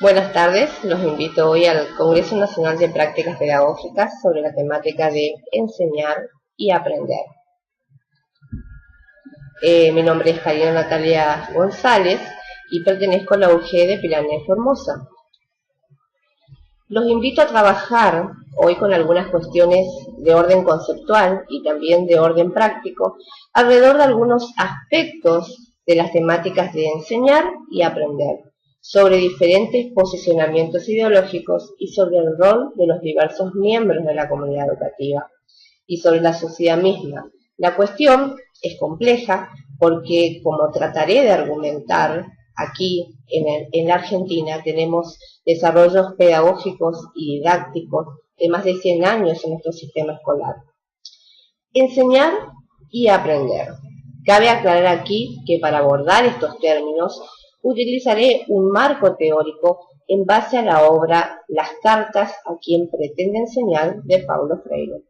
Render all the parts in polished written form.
Buenas tardes, los invito hoy al Congreso Nacional de Prácticas Pedagógicas sobre la temática de enseñar y aprender. Mi nombre es Karina Natalia González y pertenezco a la UG de Piranha y Formosa. Los invito a trabajar hoy con algunas cuestiones de orden conceptual y también de orden práctico alrededor de algunos aspectos de las temáticas de enseñar y aprender, sobre diferentes posicionamientos ideológicos y sobre el rol de los diversos miembros de la comunidad educativa y sobre la sociedad misma. La cuestión es compleja porque, como trataré de argumentar, aquí en la Argentina tenemos desarrollos pedagógicos y didácticos de más de 100 años en nuestro sistema escolar. Enseñar y aprender. Cabe aclarar aquí que para abordar estos términos utilizaré un marco teórico en base a la obra Las cartas a quien pretende enseñar de Paulo Freire,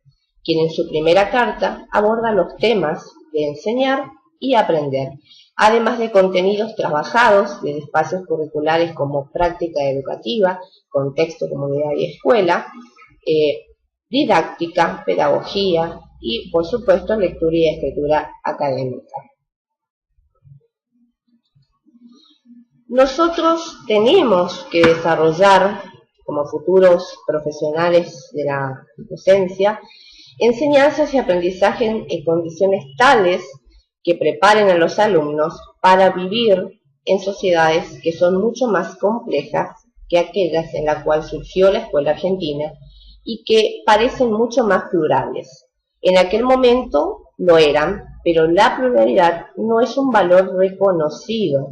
quien en su primera carta aborda los temas de enseñar y aprender, además de contenidos trabajados de espacios curriculares como práctica educativa, contexto, comunidad y escuela, didáctica, pedagogía y, por supuesto, lectura y escritura académica. Nosotros tenemos que desarrollar, como futuros profesionales de la docencia, enseñanzas y aprendizaje en condiciones tales que preparen a los alumnos para vivir en sociedades que son mucho más complejas que aquellas en las cuales surgió la escuela argentina y que parecen mucho más plurales. En aquel momento lo eran, pero la pluralidad no es un valor reconocido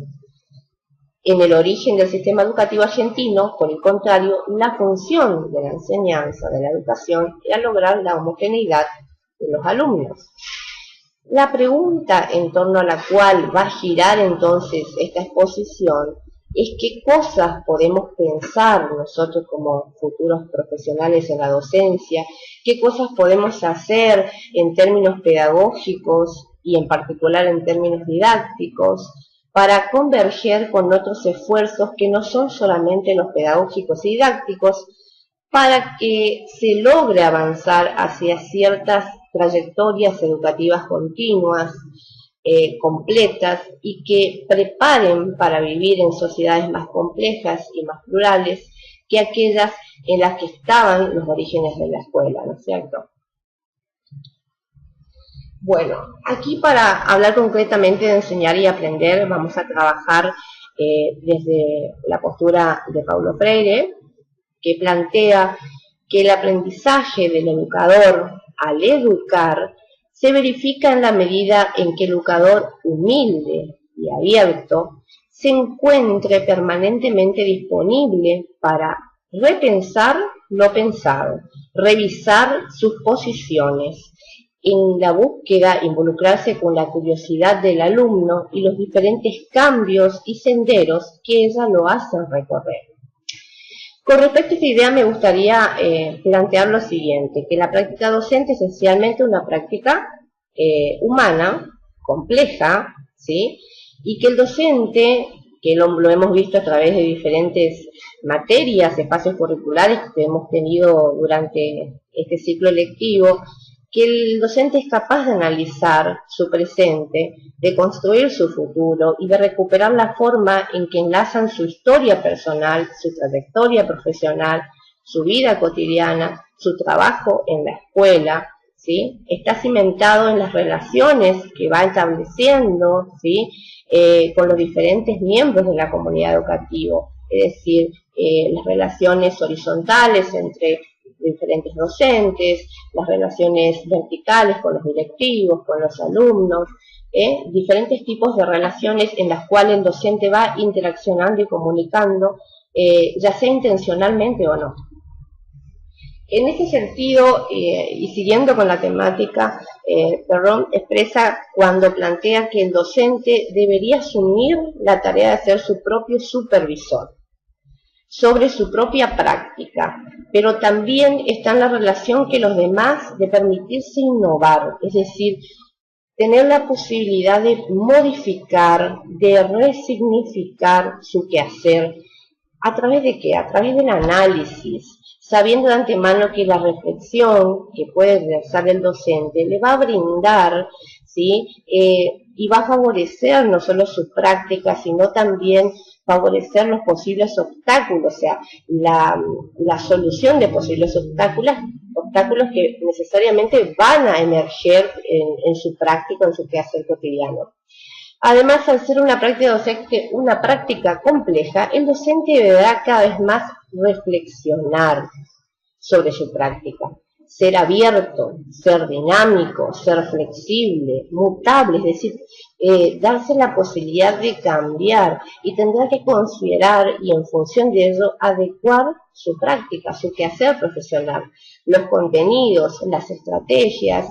en el origen del sistema educativo argentino. Por el contrario, la función de la enseñanza, de la educación, era lograr la homogeneidad de los alumnos. La pregunta en torno a la cual va a girar entonces esta exposición es qué cosas podemos pensar nosotros como futuros profesionales en la docencia, qué cosas podemos hacer en términos pedagógicos y en particular en términos didácticos para converger con otros esfuerzos que no son solamente los pedagógicos y didácticos, para que se logre avanzar hacia ciertas trayectorias educativas continuas, completas, y que preparen para vivir en sociedades más complejas y más plurales que aquellas en las que estaban los orígenes de la escuela, ¿no es cierto? Bueno, aquí para hablar concretamente de enseñar y aprender vamos a trabajar desde la postura de Paulo Freire, que plantea que el aprendizaje del educador al educar se verifica en la medida en que el educador humilde y abierto se encuentre permanentemente disponible para repensar lo pensado, revisar sus posiciones, en la búsqueda involucrarse con la curiosidad del alumno y los diferentes cambios y senderos que ella lo hacen recorrer. Con respecto a esta idea me gustaría plantear lo siguiente, que la práctica docente es esencialmente una práctica humana, compleja, ¿sí? Y que el docente, que lo hemos visto a través de diferentes materias, espacios curriculares que hemos tenido durante este ciclo lectivo, que el docente es capaz de analizar su presente, de construir su futuro y de recuperar la forma en que enlazan su historia personal, su trayectoria profesional, su vida cotidiana, su trabajo en la escuela, ¿sí? Está cimentado en las relaciones que va estableciendo, ¿sí? Con los diferentes miembros de la comunidad educativa, es decir, las relaciones horizontales entre diferentes docentes, las relaciones verticales con los directivos, con los alumnos, diferentes tipos de relaciones en las cuales el docente va interaccionando y comunicando, ya sea intencionalmente o no. En ese sentido, y siguiendo con la temática, Perron expresa cuando plantea que el docente debería asumir la tarea de ser su propio supervisor sobre su propia práctica, pero también está en la relación que los demás de permitirse innovar, es decir, tener la posibilidad de modificar, de resignificar su quehacer. ¿A través de qué? A través del análisis, sabiendo de antemano que la reflexión que puede realizar el docente le va a brindar, ¿sí? Y va a favorecer no solo su práctica, sino también favorecer los posibles obstáculos, o sea, la solución de posibles obstáculos que necesariamente van a emerger en su práctica, en su quehacer cotidiano. Además, al ser una práctica docente, una práctica compleja, el docente deberá cada vez más reflexionar sobre su práctica, ser abierto, ser dinámico, ser flexible, mutable, es decir, darse la posibilidad de cambiar, y tendrá que considerar y en función de ello adecuar su práctica, su quehacer profesional, los contenidos, las estrategias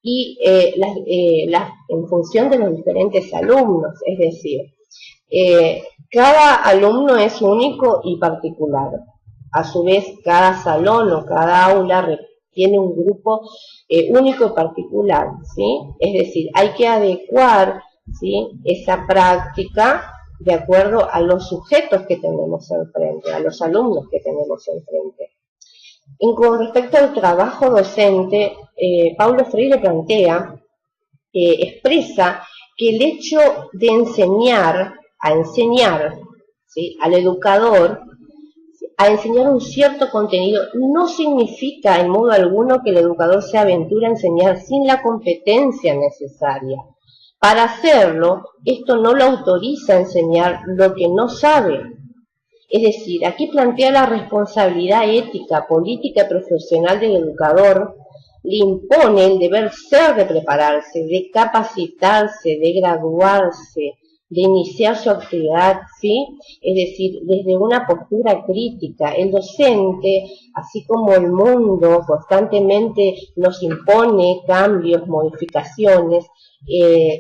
y en función de los diferentes alumnos, es decir, cada alumno es único y particular. A su vez, cada salón o cada aula tiene un grupo único y particular, ¿sí? Es decir, hay que adecuar, ¿sí?, esa práctica de acuerdo a los sujetos que tenemos enfrente, a los alumnos que tenemos enfrente. Con respecto al trabajo docente, Paulo Freire plantea, expresa que el hecho de enseñar, ¿sí?, al educador, a enseñar un cierto contenido, no significa en modo alguno que el educador se aventure a enseñar sin la competencia necesaria. Para hacerlo, esto no lo autoriza a enseñar lo que no sabe. Es decir, aquí plantea la responsabilidad ética, política y profesional del educador, le impone el deber ser de prepararse, de capacitarse, de graduarse, de iniciar su actividad, ¿sí? Es decir, desde una postura crítica. El docente, así como el mundo constantemente nos impone cambios, modificaciones,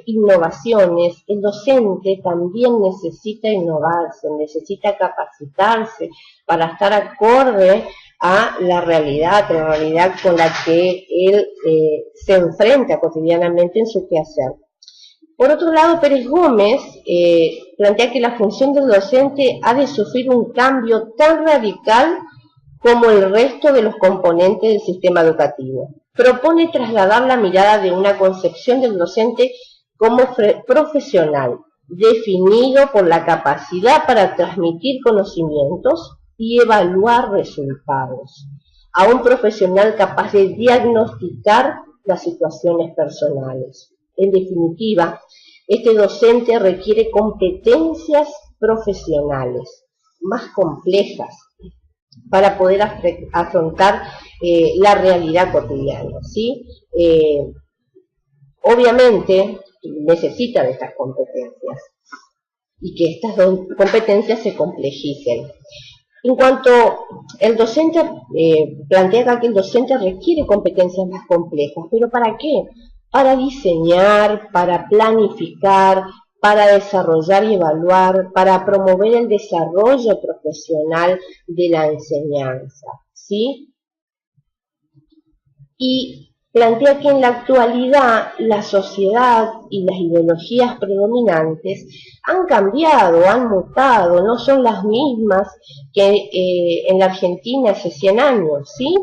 innovaciones, el docente también necesita innovarse, necesita capacitarse para estar acorde a la realidad con la que él se enfrenta cotidianamente en su quehacer. Por otro lado, Pérez Gómez plantea que la función del docente ha de sufrir un cambio tan radical como el resto de los componentes del sistema educativo. Propone trasladar la mirada de una concepción del docente como profesional, definido por la capacidad para transmitir conocimientos y evaluar resultados, a un profesional capaz de diagnosticar las situaciones personales. En definitiva, este docente requiere competencias profesionales más complejas para poder afrontar la realidad cotidiana, ¿sí? Obviamente necesita de estas competencias y que estas competencias se complejicen. En cuanto el docente, plantea acá que el docente requiere competencias más complejas, ¿pero para qué? Para diseñar, para planificar, para desarrollar y evaluar, para promover el desarrollo profesional de la enseñanza, ¿sí? Y plantea que en la actualidad la sociedad y las ideologías predominantes han cambiado, han mutado, no son las mismas que en la Argentina hace 100 años, ¿sí?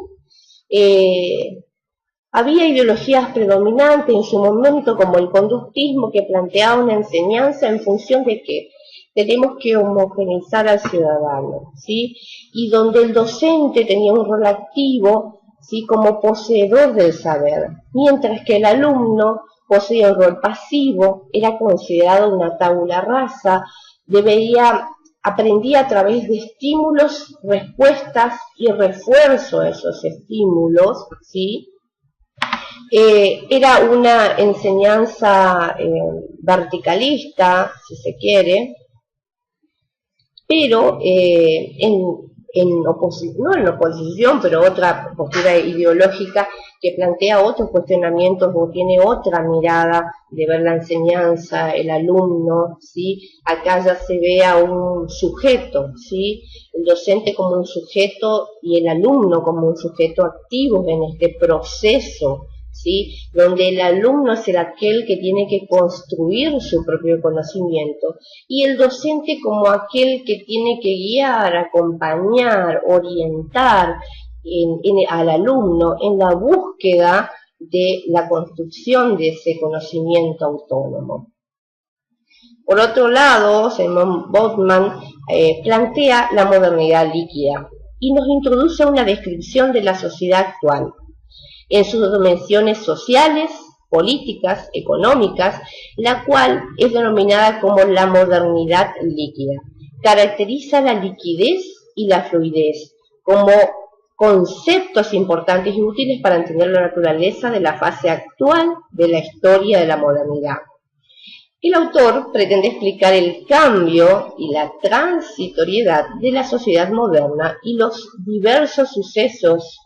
Había ideologías predominantes en su momento, como el conductismo, que planteaba una enseñanza en función de que tenemos que homogeneizar al ciudadano, ¿sí? Y donde el docente tenía un rol activo, ¿sí?, como poseedor del saber, mientras que el alumno poseía un rol pasivo, era considerado una tabula rasa, aprendía a través de estímulos, respuestas y refuerzo de esos estímulos, ¿sí? Era una enseñanza verticalista, si se quiere, pero no en oposición, pero otra postura ideológica que plantea otros cuestionamientos o tiene otra mirada de ver la enseñanza, el alumno, ¿sí? Acá ya se ve a un sujeto, ¿sí? El docente como un sujeto y el alumno como un sujeto activo en este proceso, ¿sí? Donde el alumno será aquel que tiene que construir su propio conocimiento y el docente como aquel que tiene que guiar, acompañar, orientar al alumno en la búsqueda de la construcción de ese conocimiento autónomo. Por otro lado, Simon Botman plantea la modernidad líquida y nos introduce una descripción de la sociedad actual en sus dimensiones sociales, políticas, económicas, la cual es denominada como la modernidad líquida. Caracteriza la liquidez y la fluidez como conceptos importantes y útiles para entender la naturaleza de la fase actual de la historia de la modernidad. El autor pretende explicar el cambio y la transitoriedad de la sociedad moderna y los diversos sucesos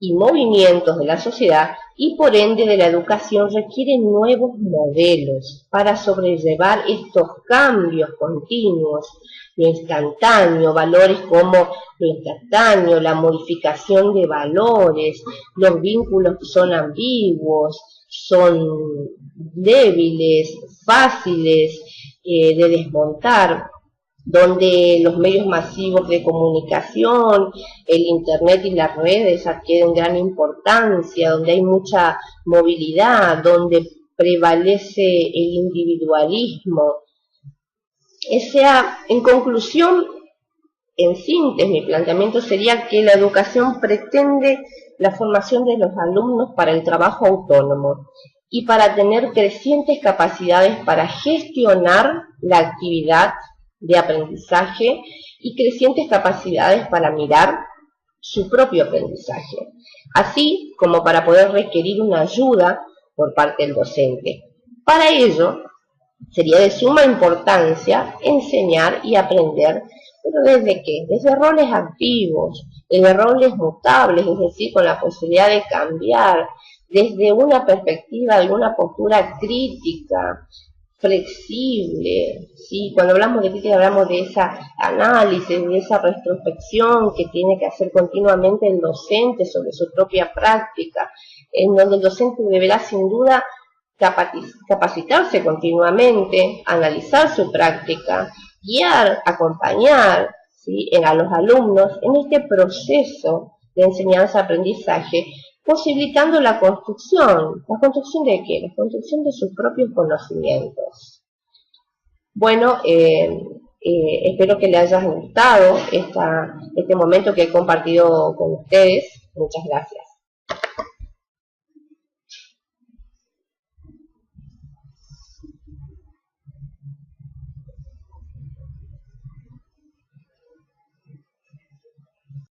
y movimientos de la sociedad y por ende de la educación requieren nuevos modelos para sobrellevar estos cambios continuos, lo instantáneo, valores como lo instantáneo, la modificación de valores, los vínculos que son ambiguos, son débiles, fáciles de desmontar, donde los medios masivos de comunicación, el internet y las redes adquieren gran importancia, donde hay mucha movilidad, donde prevalece el individualismo. En conclusión, en síntesis, mi planteamiento sería que la educación pretende la formación de los alumnos para el trabajo autónomo y para tener crecientes capacidades para gestionar la actividad de aprendizaje y crecientes capacidades para mirar su propio aprendizaje, así como para poder requerir una ayuda por parte del docente. Para ello, sería de suma importancia enseñar y aprender, pero ¿desde qué? Desde roles activos, desde roles mutables, es decir, con la posibilidad de cambiar, desde una perspectiva, de una postura crítica, flexible, ¿sí? Cuando hablamos de crítica hablamos de ese análisis, de esa retrospección que tiene que hacer continuamente el docente sobre su propia práctica, en donde el docente deberá sin duda capacitarse continuamente, analizar su práctica, guiar, acompañar, ¿sí?, a los alumnos en este proceso de enseñanza-aprendizaje, posibilitando la construcción. ¿La construcción de qué? La construcción de sus propios conocimientos. Bueno, espero que les haya gustado este momento que he compartido con ustedes. Muchas gracias.